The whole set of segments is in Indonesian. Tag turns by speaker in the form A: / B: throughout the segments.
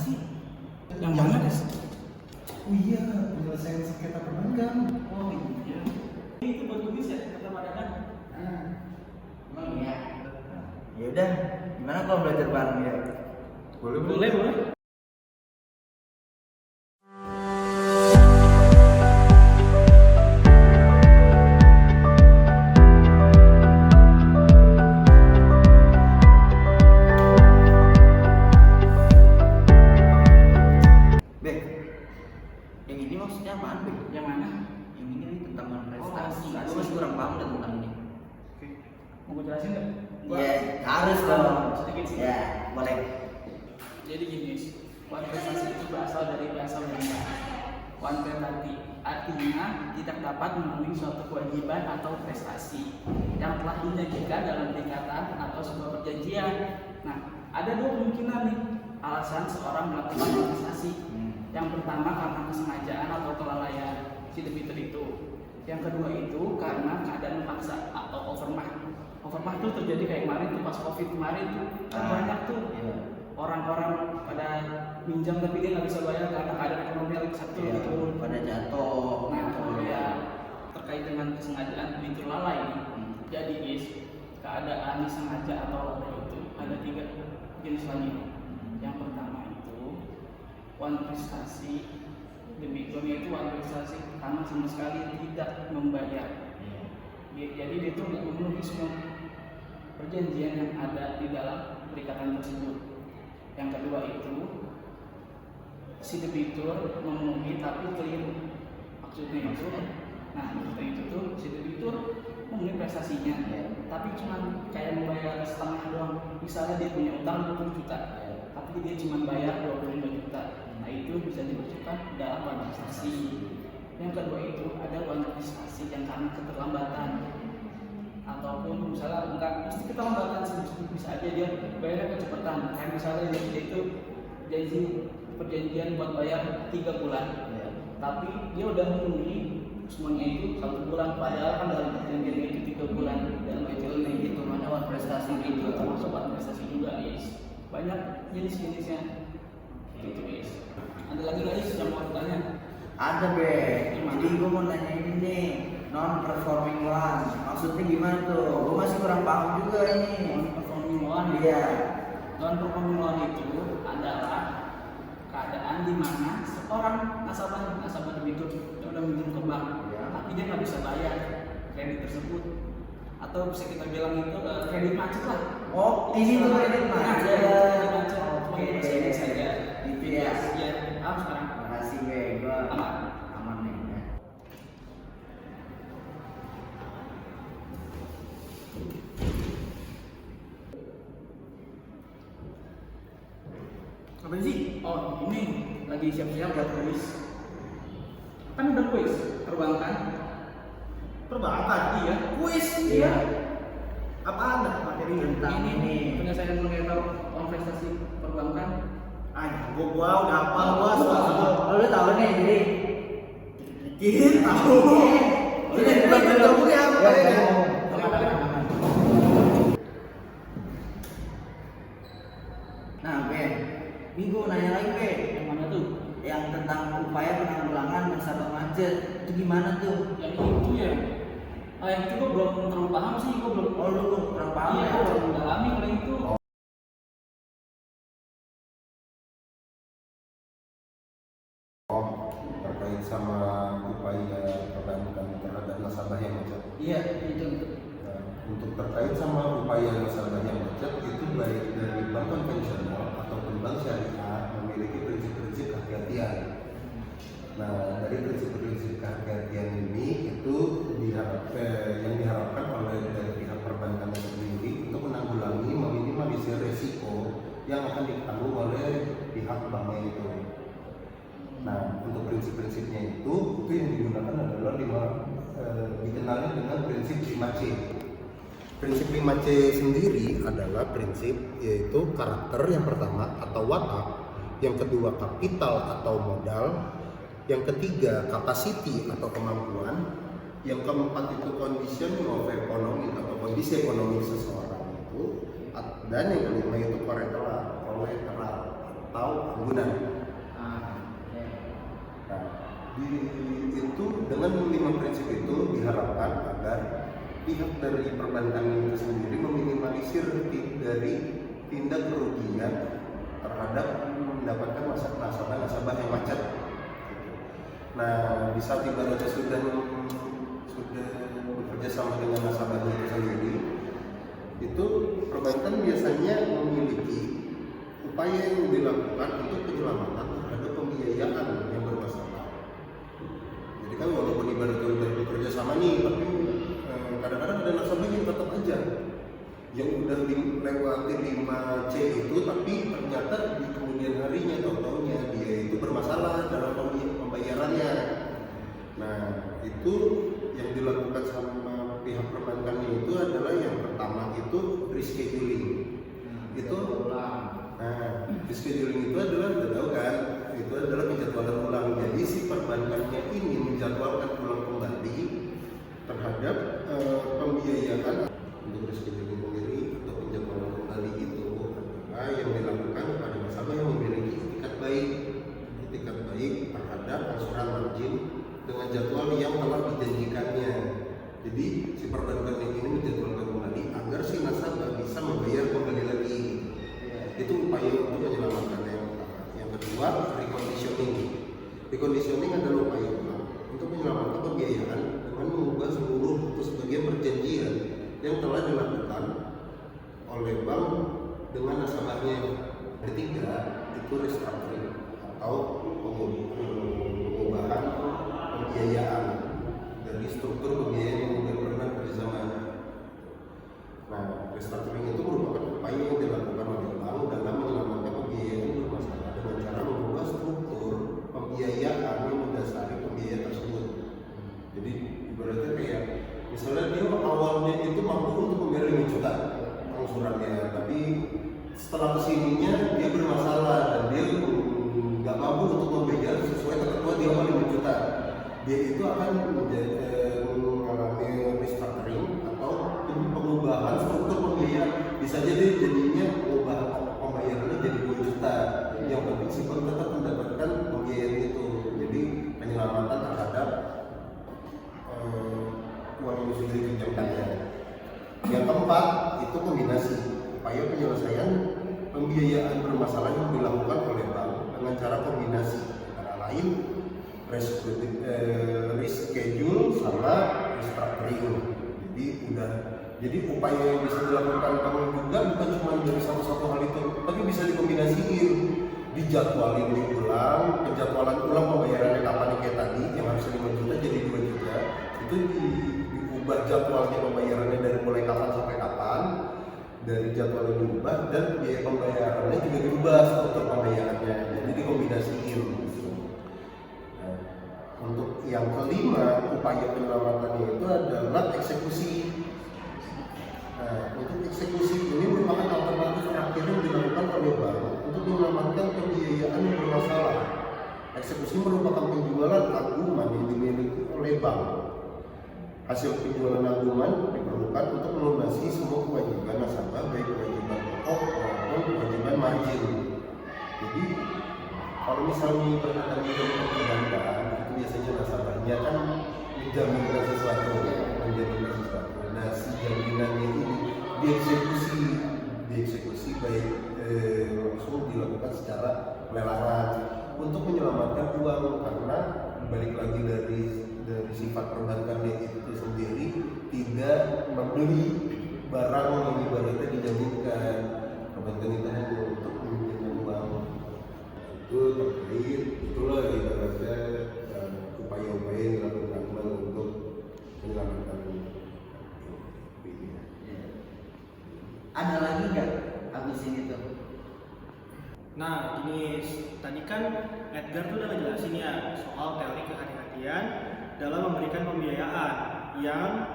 A: sih?
B: Yang mana, Des?
A: Oh iya, penyelesaian sengketa perbankan.
B: Oh iya. Itu buat kuis ya, kata Pak Dadan.
C: Emang iya. Ya udah, gimana kalau belajar bareng ya?
B: Boleh.
C: Bek, yang ini maksudnya apaan, Bek?
B: Yang mana?
C: Yang ini nih tentang prestasi.
B: prestasi.
C: Gue masih kurang paham tentang ini.
B: Oke. Mau gue jelasin nggak?
C: Iya, harus dong.
B: Sedikit sih.
C: Ya, boleh.
B: Jadi gini, prestasi itu berasal dari bahasa Belanda. Quantitati artinya tidak dapat memenuhi suatu kewajiban atau prestasi yang telah dijanjikan dalam perikatan atau sebuah perjanjian. Nah, ada dua kemungkinan nih alasan seorang melakukan prestasi. Yang pertama karena kesengajaan atau kelalaian si debitur itu. Yang kedua itu karena keadaan memaksa atau overmah. Overmah itu terjadi kayak kemarin tuh pas COVID kemarin tuh kan banyak tuh
C: Iya.
B: orang-orang pada minjam tapi dia nggak bisa bayar karena keadaan ekonomi lagi satu
C: Iya,
B: gitu.
C: pada jatuh.
B: Nah, ya terkait dengan kesengajaan debitur lalai nih. Jadi guys, keadaan disengaja atau lalai itu ada 3 jenis lagi. Yang pertama itu wan prestasi debiturnya itu wan prestasi karena sama sekali tidak membayar. Jadi dia itu nggak memenuhi semua perjanjian yang ada di dalam perikatan tersebut. Yang kedua itu si debitur memenuhi tapi keliru. Maksudnya itu tuh si debitur memenuhi prestasinya, tapi cuma kayak membayar setengah doang. Misalnya dia punya utang 20 juta, tapi dia cuma bayar 25 juta. Nah itu bisa dimasukkan dalam wan prestasi. Yang kedua itu ada wan prestasi yang karena keterlambatan ataupun misalnya enggak mesti keterlambatan sih, bisa aja dia bayarnya kecepatan. Kayak misalnya dia itu janji perjanjian buat bayar 3 bulan, tapi dia udah memenuhi semuanya itu 1 bulan, padahal kan dalam perjanjian itu 3 bulan dalam kecilnya gitu.
C: Mana wan prestasi
B: Itu
C: gitu.
B: termasuk wan prestasi juga guys. Banyak jenis-jenisnya gitu guys. Ada lagi guys yang mau tanya?
C: Ada, Bek. Jadi gue mau nanya ini nih, non performing loan. Maksudnya gimana tuh? Gue masih kurang paham juga ini.
B: Non-performing loan.
C: Iya.
B: Non-performing loan itu adalah keadaan di mana seorang nasabah debitur yang udah minjem ke bank, tapi dia nggak bisa bayar kredit tersebut, atau bisa kita bilang itu kredit macet lah.
C: Oh, ini tuh kredit macet.
B: Kredit macet.
C: Oke.
B: Bahasa Inggris saja.
C: Gitu ya.
B: Ya, sekarang.
C: Makasih, Bek. Gue
B: Aman.
C: aman nih. Ya.
B: Apa sih? Oh, ini lagi siap-siap buat kuis. Kan udah kuis perbankan. Iya.
A: Kuis,
C: Iya.
A: apa ada materinya?
C: Tentang ini.
B: penyelesaian sengketa investasi perbankan.
A: Ah, gua udah hafal gua soal.
C: Oh, lu tahu nih, jadi.
A: Dikit tahu. Ini bukan ketemu ya, apa ya?
C: Nah, Ben, ini gue nanya lagi, Ben.
B: Yang mana tuh?
C: Yang tentang upaya penanggulangan nasabah macet, itu gimana tuh?
B: Yang itu ya. Yang itu gue belum terlalu paham sih, gue belum.
C: Oh, lu kurang paham
B: Iya,
C: ya?
B: gue belum mendalami kalau itu.
D: Terkait sama upaya perbankan terhadap nasabah yang macet.
C: Iya, itu.
D: Nah, untuk terkait sama upaya nasabah yang macet itu baik dari bank konvensional ataupun bank syariah memiliki prinsip-prinsip kehati-hatian. Nah, dari prinsip-prinsip kehati-hatian ini itu yang diharapkan oleh dari pihak perbankan sendiri untuk menanggulangi meminimalisir resiko yang akan ditanggung oleh pihak banknya itu. Nah, untuk prinsip-prinsipnya itu yang digunakan adalah dikenalnya dengan prinsip 5C. Prinsip 5C sendiri adalah prinsip yaitu karakter yang pertama atau watak, yang kedua kapital atau modal, yang ketiga capacity atau kemampuan, yang keempat itu condition of economy atau kondisi ekonomi seseorang itu, dan yang kelima itu collateral. atau anggunan. Nah, itu dengan 5 prinsip itu diharapkan agar pihak dari perbankan itu sendiri meminimalisir dari tindak kerugian terhadap mendapatkan nasabah yang macet. Nah, di saat ibaratnya sudah bekerja sama dengan nasabahnya itu sendiri, itu perbankan biasanya memiliki upaya yang dilakukan untuk penyelamatan terhadap pembiayaan yang bermasalah. Jadi kan walaupun ibaratnya sudah bekerja sama nih, tapi kadang-kadang ada nasabah yang tetap aja yang udah dilewati 5C itu, tapi ternyata di kemudian harinya tahu-taunya dia itu bermasalah dalam pembayarannya. Nah, itu yang dilakukan sama pihak perbankan itu adalah yang pertama itu rescheduling. Rescheduling itu adalah, udah tahu kan, itu adalah penjadwalan ulang. Jadi si perbankannya ini menjadwalkan ulang kembali terhadap pembiayaan. Untuk rescheduling sendiri atau penjadwalan kembali itu adalah yang dilakukan pada nasabah yang memiliki itikat baik terhadap angsuran margin dengan jadwal yang telah dijanjikannya. Jadi si perbankan ini menjadwalkan kembali agar si nasabah bisa membayar kembali lagi. Itu upaya untuk menyelamatkan yang pertama. Yang kedua, reconditioning. Reconditioning adalah upaya untuk menyelamatkan pembiayaan dengan mengubah seluruh atau sebagian perjanjian yang telah dilakukan oleh bank dengan nasabahnya. Ketiga, itu restructuring atau pengubahan pembiayaan dari struktur pembiayaan yang sudah pernah kerjasama. Nah, restructuring itu merupakan upaya yang dilakukan oleh bank dalam menyelamatkan pembiayaan yang bermasalah dengan cara mengubah struktur pembiayaan yang mendasari pembiayaan tersebut. Jadi ibaratnya kayak misalnya dia awalnya itu mampu untuk membayar 5 juta angsurannya, tapi setelah kesininya dia bermasalah dan dia nggak mampu untuk membayar sesuai ketentuan di awal 5 juta. Dia itu akan mengalami restructuring atau pengubahan struktur pembiayaan. Bisa jadi jadinya mengubah pembayarannya jadi 2 juta. Yang penting si bank tetap mendapatkan pembiayaan itu. Jadi penyelamatan terhadap uang yang sudah dipinjamkannya. Yang keempat itu kombinasi upaya penyelesaian pembiayaan bermasalah yang dilakukan oleh bank dengan cara kombinasi antara lain reschedule sama restructuring. Jadi upaya yang bisa dilakukan bank juga bukan cuma dari satu hal itu, tapi bisa dikombinasiin, dijadwalin diulang, penjadwalan ulang pembayarannya kapan kayak tadi yang harus 5 juta jadi 2 juta, itu diubah jadwalnya pembayarannya dari mulai kapan sampai kapan, dari jadwal yang diubah dan biaya pembayarannya juga diubah struktur pembayarannya, jadi dikombinasiin. Nah, untuk yang kelima upaya penyelamatannya itu adalah eksekusi. Nah, untuk eksekusi ini merupakan alternatif terakhir yang dilakukan oleh bank untuk menyelamatkan pembiayaan yang bermasalah. Eksekusi merupakan penjualan aguman yang dimiliki oleh bank. Hasil penjualan aguman diperlukan untuk melunasi semua kewajiban nasabah, baik kewajiban pokok maupun kewajiban margin. Jadi kalau misalnya berkaitan dengan perbankan, itu biasanya nasabahnya kan menjaminkan sesuatu. Nah, si jaminannya ini dieksekusi baik langsung dilakukan secara pelelangan untuk menyelamatkan uang, karena balik lagi dari sifat perbankannya itu sendiri tidak membeli barang yang ibaratnya dijaminkan. Perbankan itu hanya untuk meminjamkan uang. Itu terkait itulah ibaratnya upaya-upaya yang dilakukan untuk menyelamatkan.
C: Ada lagi nggak habis ini tuh?
E: Nah, ini tadi kan Edgar tuh udah ngejelasin ya soal teori kehati-hatian dalam memberikan pembiayaan yang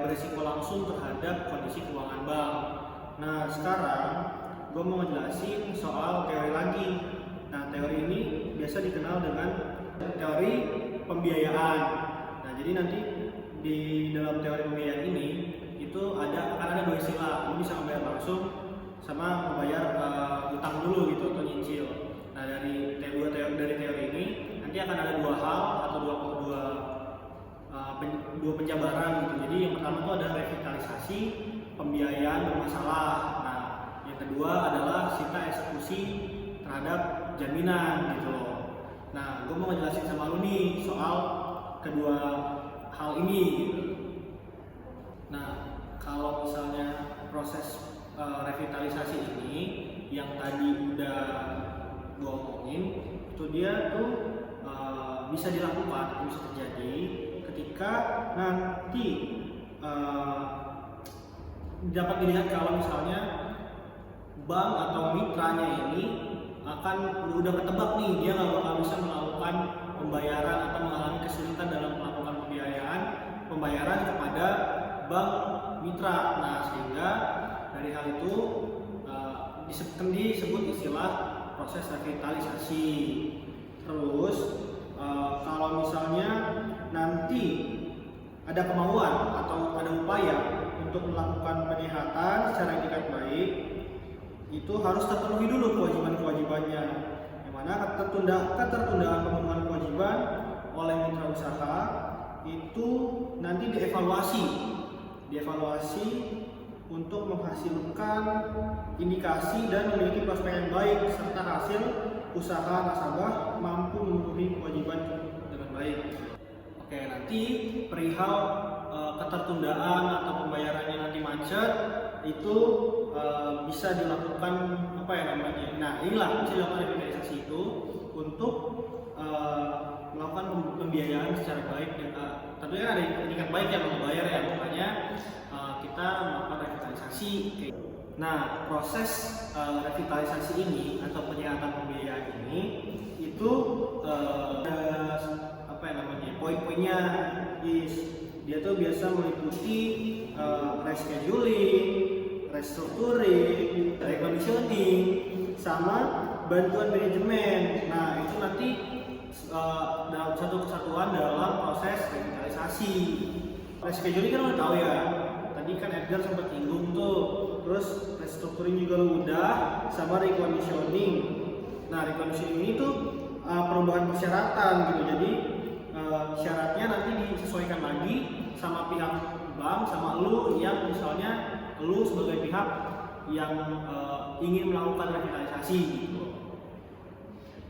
E: berisiko langsung terhadap kondisi keuangan bank. Nah, sekarang gue mau ngejelasin soal teori lagi. Nah, teori ini biasa dikenal dengan teori pembiayaan. Nah, jadi nanti di dalam teori pembiayaan ini itu akan ada 2 istilah. Lu bisa membayar langsung sama membayar utang dulu gitu atau nyicil. penjabaran gitu. Jadi yang pertama itu ada revitalisasi pembiayaan bermasalah. Nah, yang kedua adalah sita eksekusi terhadap jaminan gitu loh. Nah, gue mau ngejelasin sama lu nih soal kedua hal ini gitu. Nah, kalau misalnya proses revitalisasi ini yang tadi udah gue omongin, itu dia tuh bisa dilakukan, bisa terjadi ketika nanti dapat dilihat kalau misalnya bank atau mitranya ini udah ketebak nih dia nggak bakal bisa melakukan pembayaran atau mengalami kesulitan dalam melakukan pembayaran kepada bank mitra. Nah, sehingga dari hal itu disebut istilah proses revitalisasi. Terus kalau misalnya nanti ada kemauan atau ada upaya untuk melakukan penyehatan secara etikat baik, itu harus terpenuhi dulu kewajiban-kewajibannya, yang mana ketertundaan pemenuhan kewajiban oleh mitra usaha itu nanti dievaluasi untuk menghasilkan indikasi dan memiliki prospek yang baik serta hasil usaha nasabah mampu memenuhi kewajiban dengan baik. Oke, nanti perihal ketertundaan atau pembayarannya nanti macet itu bisa dilakukan Nah, inilah bisa dilakukan revitalisasi itu untuk melakukan pembiayaan secara baik. Tentunya ada etikat baik yang membayar ya, makanya kita melakukan revitalisasi. Nah, proses revitalisasi ini atau penyehatan pembiayaan ini itu poin-poinnya dia tuh biasa meliputi rescheduling, restructuring, reconditioning, sama bantuan manajemen. Nah, itu nanti dalam satu kesatuan dalam proses revitalisasi. Rescheduling kan udah tahu ya, tadi kan Edgar sempat singgung tuh. Terus restructuring juga udah, sama reconditioning. Nah, reconditioning ini tuh perubahan persyaratan gitu. Jadi syaratnya nanti disesuaikan lagi sama pihak bank, sama lu yang misalnya lu sebagai pihak yang ingin melakukan revitalisasi gitu.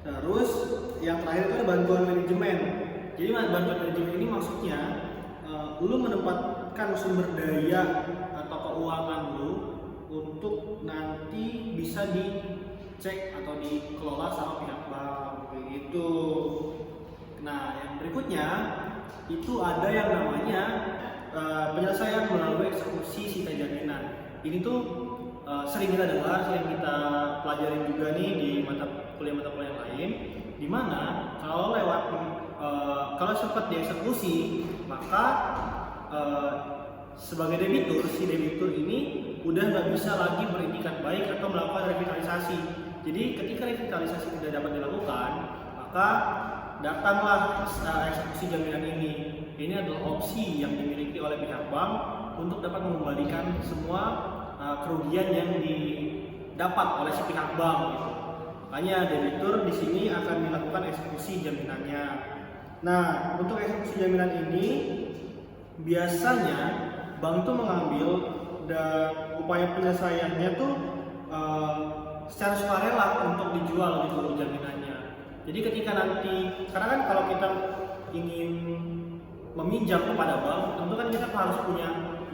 E: Terus yang terakhir itu ada bantuan manajemen. Jadi bantuan manajemen ini maksudnya lu menempatkan sumber daya atau keuangan lu untuk nanti bisa dicek atau dikelola sama pihak bank kayak gitu. Nah, yang berikutnya itu ada yang namanya penyelesaian melalui eksekusi sita jaminan. Ini tuh sering kita dengar, sering kita pelajarin juga nih di mata kuliah lain, di mana kalau sempat dieksekusi, maka sebagai debitur, si debitur ini udah nggak bisa lagi berindikat baik atau melakukan revitalisasi. Jadi ketika revitalisasi tidak dapat dilakukan, maka datanglah eksekusi jaminan ini. Ini adalah opsi yang dimiliki oleh pihak bank untuk dapat mengembalikan semua kerugian yang didapat oleh si pihak bank. Gitu. Makanya debitur di sini akan melakukan eksekusi jaminannya. Nah, untuk eksekusi jaminan ini biasanya bank itu mengambil dan upaya penyelesaiannya tuh secara sukarela untuk dijual gitu jaminannya. Jadi ketika nanti, karena kan kalau kita ingin meminjam kepada bank, tentu kan kita harus punya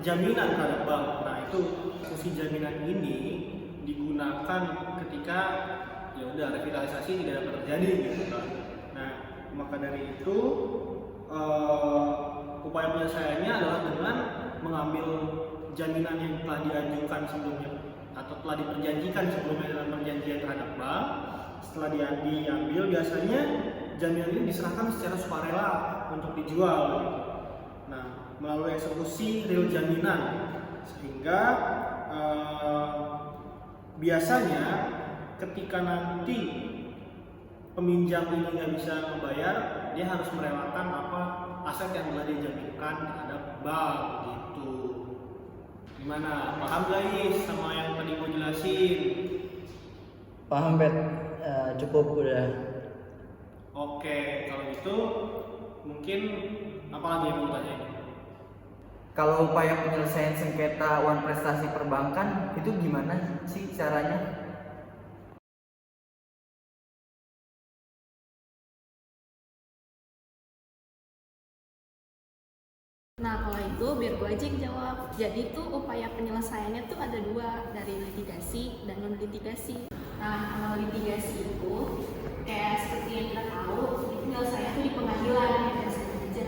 E: jaminan terhadap bank. Nah, itu fungsi jaminan ini digunakan ketika ya udah revitalisasi tidak dapat terjadi gitu kan. Nah, maka dari itu upaya penyelesaiannya adalah dengan mengambil jaminan yang telah diajukan sebelumnya atau telah diperjanjikan sebelumnya dalam perjanjian terhadap bank. Setelah diambil, biasanya jaminan ini diserahkan secara sukarela untuk dijual gitu. Nah, melalui eksekusi real jaminan, sehingga biasanya ketika nanti peminjam ini nggak bisa membayar, dia harus merelakan apa aset yang telah dijaminkan terhadap bank gitu. Gimana? Paham guys sama yang tadi gue jelasin?
A: Paham, Bet. Cukup udah.
E: Oke, kalau gitu mungkin apa lagi yang mau tanya?
C: Kalau upaya penyelesaian sengketa wan prestasi perbankan itu gimana sih caranya?
F: Nah, kalau itu biar gue aja yang jawab. Jadi itu upaya penyelesaiannya tuh ada dua, dari litigasi dan non litigasi. Nah, kalau litigasi itu kayak seperti yang kita tahu, itu penyelesaiannya tuh di pengadilan ya, biasanya aja.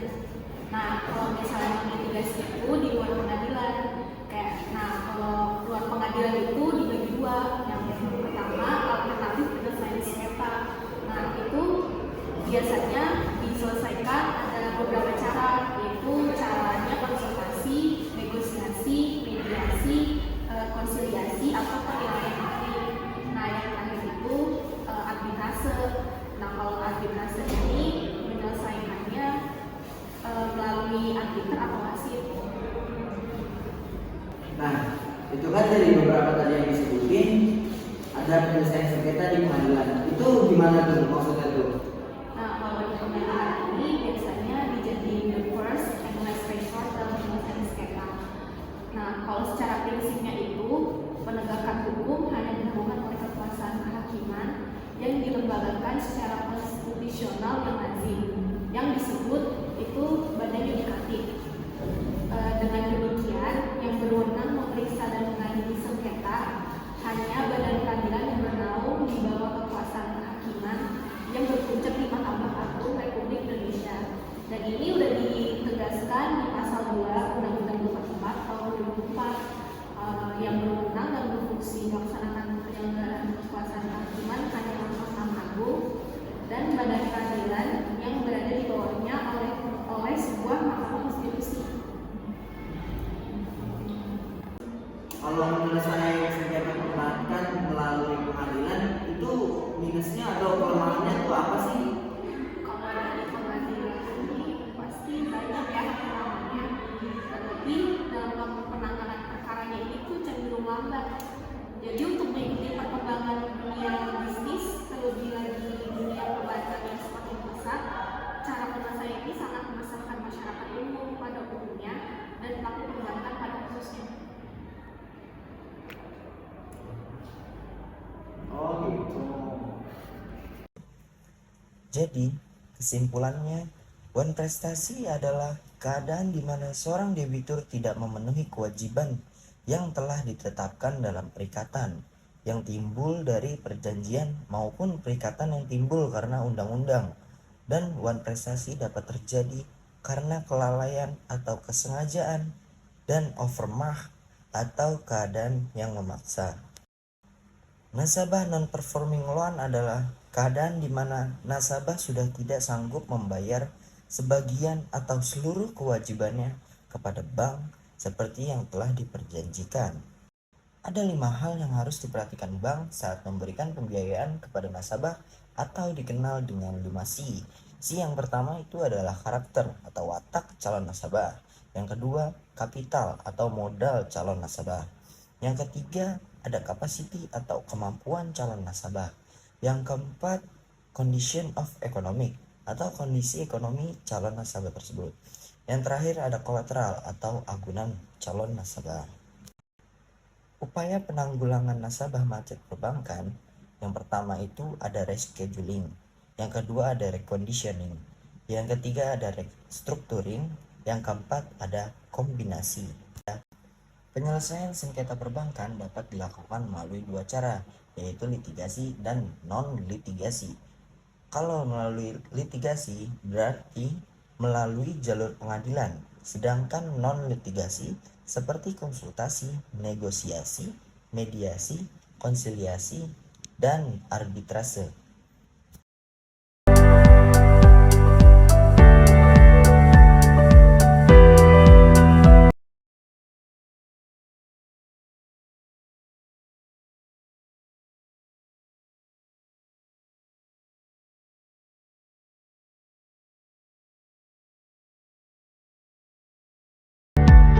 F: Nah, kalau misalnya non litigasi itu di luar pengadilan. Nah, kalau luar pengadilan itu dibagi dua. Yang pertama, alternatif penyelesaian sengketa. Nah, itu biasanya diselesaikan ada beberapa cara, yaitu caranya konsultasi, negosiasi, mediasi, konsiliasi, atau penilaian hakim. Nah, yang terakhir itu arbitrase. Nah, kalau arbitrase ini menyelesaikannya melalui arbiter atau wasit.
C: Nah, itu kan dari beberapa tadi yang disebutin ada penyelesaian sengketa di pengadilan. Itu gimana tuh maksudnya tuh?
F: Nah, kalau di pengadilan ini biasanya dijadiin the first and last resort dalam penyelesaian sengketa. Nah, kalau secara prinsipnya itu penegakan hukum hanya dilakukan oleh kekuasaan kehakiman yang dilembagakan secara konstitusional yang lazim, yang disebut itu badan yudikatif. Dengan demikian, yang berwenang memeriksa dan mengadili sengketa hanya badan peradilan yang bernaung di bawah kekuasaan kehakiman yang berpuncak di Mahkamah Agung Republik Indonesia. Dan ini sudah ditegaskan di pasal 2 Undang-Undang 24 tahun 2004 yang berwenang dan berfungsi melaksanakan penyelenggaraan kekuasaan kehakiman hanya Mahkamah Agung dan badan peradilan yang berada di bawahnya oleh sebuah mahkamah konstitusi.
C: Kalau menyelesaikan sengketa perbankan melalui pengadilan itu minusnya atau kelemahannya itu apa sih?
F: Kalau dari pengadilan ini pasti banyak ya kelemahannya, tetapi dalam penanganan perkaranya ini tuh cenderung lambat. Jadi untuk mengikuti perkembangan dunia bisnis, terlebih lagi dunia perbankan yang semakin pesat, cara penyelesaian ini sangat meresahkan masyarakat umum pada umumnya dan pelaku perbankan pada khususnya.
C: Oh gitu.
G: Jadi, kesimpulannya, wan prestasi adalah keadaan di mana seorang debitur tidak memenuhi kewajiban yang telah ditetapkan dalam perikatan yang timbul dari perjanjian maupun perikatan yang timbul karena undang-undang. Dan wan prestasi dapat terjadi karena kelalaian atau kesengajaan dan overmah atau keadaan yang memaksa. Nasabah non-performing loan adalah keadaan di mana nasabah sudah tidak sanggup membayar sebagian atau seluruh kewajibannya kepada bank seperti yang telah diperjanjikan. Ada 5 hal yang harus diperhatikan bank saat memberikan pembiayaan kepada nasabah atau dikenal dengan 5C. C yang pertama itu adalah karakter atau watak calon nasabah. Yang kedua, kapital atau modal calon nasabah. Yang ketiga, ada capacity atau kemampuan calon nasabah. Yang keempat, condition of economic atau kondisi ekonomi calon nasabah tersebut. Yang terakhir ada kolateral atau agunan calon nasabah. Upaya penanggulangan nasabah macet perbankan, yang pertama itu ada rescheduling, yang kedua ada reconditioning, yang ketiga ada restructuring, yang keempat ada kombinasi. Penyelesaian sengketa perbankan dapat dilakukan melalui 2 cara, yaitu litigasi dan non-litigasi. Kalau melalui litigasi berarti melalui jalur pengadilan, sedangkan non-litigasi seperti konsultasi, negosiasi, mediasi, konsiliasi, dan arbitrase.